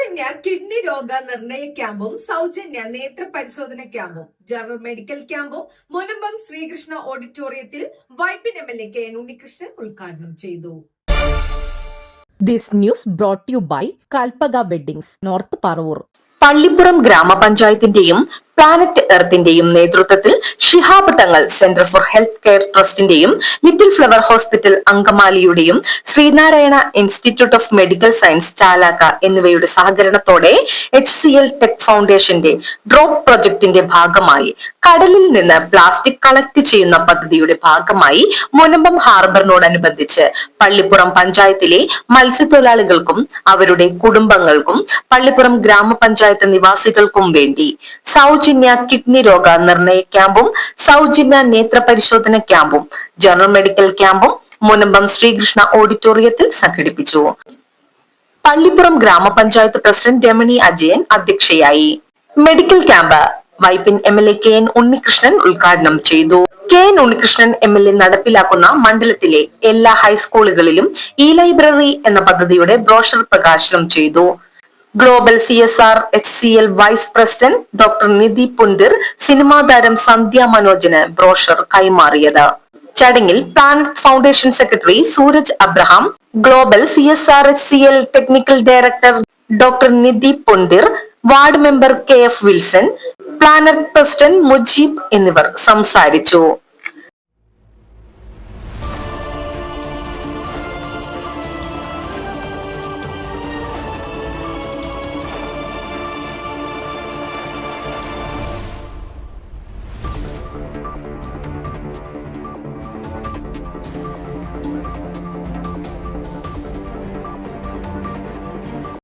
സൗജന്യ കിഡ്നി രോഗ നിർണയ ക്യാമ്പും സൗജന്യ നേത്ര പരിശോധന ക്യാമ്പും ജനറൽ മെഡിക്കൽ ക്യാമ്പും മുനമ്പം ശ്രീകൃഷ്ണ ഓഡിറ്റോറിയത്തിൽ വൈപ്പിൻ MLA KN ഉണ്ണികൃഷ്ണൻ ഉദ്ഘാടനം ചെയ്തു. This news brought to you by Kalpaga Weddings, North Parur. Pallippuram ഗ്രാമപഞ്ചായത്തിന്റെയും പ്ലാനറ്റ് എർത്തിന്റെയും നേതൃത്വത്തിൽ Shihab Thangal centre for health care ട്രസ്റ്റിന്റെയും ലിറ്റിൽ ഫ്ലവർ ഹോസ്പിറ്റൽ അങ്കമാലിയുടെയും Sreenarayana institute of medical science Chalakka എന്നിവയുടെ സഹകരണത്തോടെ HCL ടെക് ഫൗണ്ടേഷന്റെ ഡ്രോപ്പ് പ്രൊജക്ടിന്റെ ഭാഗമായി കടലിൽ നിന്ന് പ്ലാസ്റ്റിക് കളക്ട് ചെയ്യുന്ന പദ്ധതിയുടെ ഭാഗമായി മുനമ്പം ഹാർബറിനോടനുബന്ധിച്ച് പള്ളിപ്പുറം പഞ്ചായത്തിലെ മത്സ്യത്തൊഴിലാളികൾക്കും അവരുടെ കുടുംബങ്ങൾക്കും പള്ളിപ്പുറം ഗ്രാമപഞ്ചായത്ത് നിവാസികൾക്കും വേണ്ടി സൗജന്യ കിഡ്നി രോഗ നിർണയ ക്യാമ്പും സൗജന്യ നേത്ര പരിശോധന ക്യാമ്പും ജനറൽ മെഡിക്കൽ ക്യാമ്പും മുനമ്പം ശ്രീകൃഷ്ണ ഓഡിറ്റോറിയത്തിൽ സംഘടിപ്പിച്ചു. പള്ളിപ്പുറം ഗ്രാമപഞ്ചായത്ത് പ്രസിഡന്റ് രമണി അജയൻ അധ്യക്ഷയായി. Medical camp Vypin MLA KN Unnikrishnan ഉദ്ഘാടനം ചെയ്തു. KN ഉണ്ണികൃഷ്ണൻ MLA നടപ്പിലാക്കുന്ന മണ്ഡലത്തിലെ എല്ലാ ഹൈസ്കൂളുകളിലും ലൈബ്രറി എന്ന പദ്ധതിയുടെ ബ്രോഷർ പ്രകാശനം ചെയ്തു. Global CSR HCL vice president doctor Nidhi Punthir cinema താരം സന്ധ്യ മനോജിന് ബ്രോഷർ കൈമാറിയത്. ചടങ്ങിൽ planet foundation secretary Sooraj Abraham, global CSR HCL technical director doctor Nidhi Punthir, ward member KF Wilson, planet president Mujeeb എന്നിവർ സംസാരിച്ചു.